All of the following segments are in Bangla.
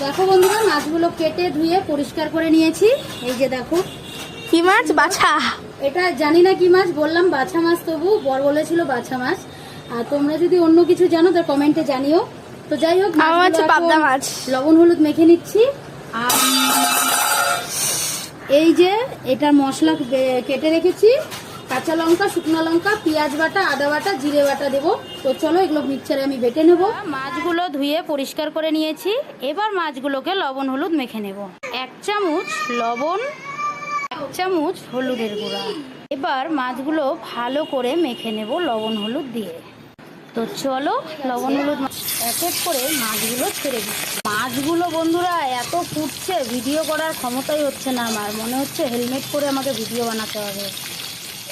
দেখো বন্ধুরা, মাছগুলো কেটে ধুয়ে পরিষ্কার করে নিয়েছি। এই যে দেখো, কি মাছ? বাছা। এটা জানি না কি মাছ, বললাম বাছা মাছ, তবু বর বলেছিল বাছা মাছ। আর তোমরা যদি অন্য কিছু জানো তো কমেন্টে জানিও। তো যাই হোক, আমার হচ্ছে পাবদা মাছ। লবণ হলুদ মেখে নিচ্ছি। আর এই যে এটা মশলা কেটে রেখেছি, কাঁচা লঙ্কা, শুকনো লঙ্কা, পেঁয়াজ বাটা, আদা বাটা, জিরে বাটা দেবো। তো চলো এগুলো মিক্সচারে আমি বেটে নেব। মাছগুলো ধুয়ে পরিষ্কার করে নিয়েছি। এবার মাছগুলোকে লবণ হলুদ মেখে নেব। 1 চামচ লবণ, 1 চামচ হলুদের গুঁড়া। এবার মাছগুলো ভালো করে মেখে নেব লবণ হলুদ দিয়ে। তো চলো লবণ হলুদ এক এক করে মাছগুলো ছেড়ে দিচ্ছি। মাছগুলো বন্ধুরা এত ফুটছে, ভিডিও করার ক্ষমতাই হচ্ছে না আমার। মনে হচ্ছে হেলমেট পরে আমাকে ভিডিও বানাতে হবে,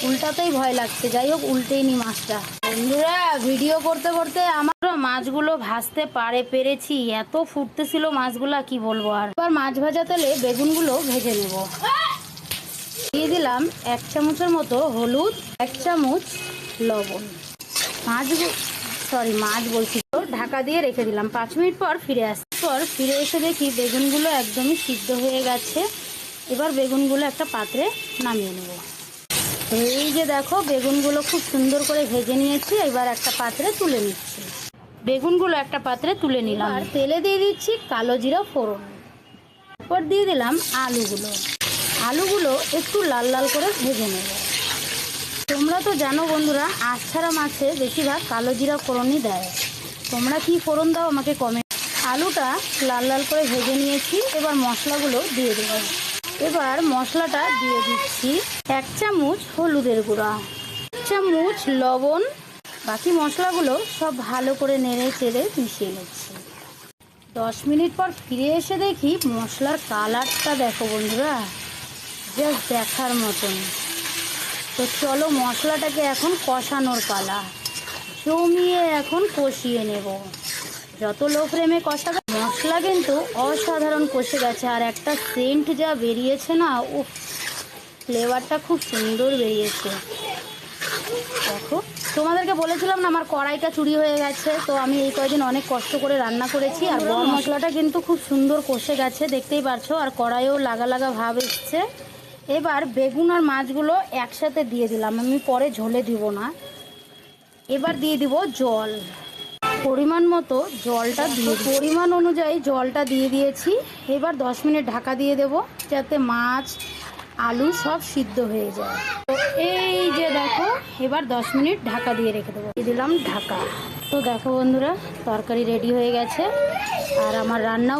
উল্টাতেই ভয় লাগছে। যাই হোক, উল্টেই নি মাছটা। বন্ধুরা ভিডিও করতে করতে আমার মাছগুলো ভাজতে পেরেছি। এত ফুটতেছিল মাছগুলা, কি বলবো আর। এবার মাছ ভাজা তেলে বেগুনগুলো ভেজে নেব। দিয়ে দিলাম 1 চামচের মতো হলুদ, 1 চামচ লবণ। মাছ বলছি তো, ঢাকা দিয়ে রেখে দিলাম। 5 মিনিট পর ফিরে এসে দেখি বেগুনগুলো একদমই সিদ্ধ হয়ে গেছে। এবার বেগুনগুলো একটা পাত্রে নামিয়ে নেব। এই যে দেখো, বেগুনগুলো খুব সুন্দর করে ভেজে নিয়েছি। এবার একটা পাত্রে তুলে নিচ্ছি। বেগুনগুলো একটা পাত্রে তুলে নিলাম। আর তেলে দিয়ে দিচ্ছি কালো জিরা ফোড়ন। এরপর দিয়ে দিলাম আলুগুলো একটু লাল লাল করে ভেজে নেব। তোমরা তো জানো বন্ধুরা, আঁশ ছাড়া মাছে বেশিরভাগ কালো জিরা ফোড়নই দেয়। তোমরা কি ফোড়ন দাও আমাকে কমেন্ট। আলুটা লাল লাল করে ভেজে নিয়েছি। এবার মশলাগুলো দিয়ে দেবো। এবার মশলাটা দিয়ে দিচ্ছি 1 চামচ হলুদের গুঁড়া, 1 চামচ লবণ। বাকি মশলাগুলো সব ভালো করে নেড়ে চেড়ে মিশিয়ে নিচ্ছি। 10 মিনিট পর ফিরে এসে দেখি মশলার কালারটা দেখো বন্ধুরা, জাস্ট দেখার মতন। তো চলো মশলাটাকে এখন কষানোর পালা। জমিয়ে এখন কষিয়ে নেব। যত লো ফ্লেমে কষাবে, মশলা কিন্তু অসাধারণ কষে গেছে। আর একটা সেন্ট যা বেরিয়েছে না, উফ, ফ্লেভারটা খুব সুন্দর বেরিয়েছে। দেখো, তোমাদেরকে বলেছিলাম না আমার কড়াইটা চুরি হয়ে গেছে। তো আমি এই কয়দিন অনেক কষ্ট করে রান্না করেছি। আর গরম মশলাটা কিন্তু খুব সুন্দর কষে গেছে, দেখতেই পারছো। আর কড়াইও লাগা লাগা ভাব এসছে। এবার বেগুন আর মাছগুলো একসাথে দিয়ে দিলাম, আমি পরে ঝোলে দিব না। এবার দিয়ে দিব জল, পরিমাণ মতো জলটা দিয়ে, পরিমাণ অনুযায়ী জলটা দিয়ে দিয়েছি। এবার 10 মিনিট ঢাকা দিয়ে দেব, যাতে মাছ আলু সব সিদ্ধ হয়ে যায়। তো এই যে দেখো, এবার 10 মিনিট ঢাকা দিয়ে রেখে দেবো। দিয়ে দিলাম ঢাকা। তো দেখো বন্ধুরা, তরকারি রেডি হয়ে গেছে। আর আমার রান্না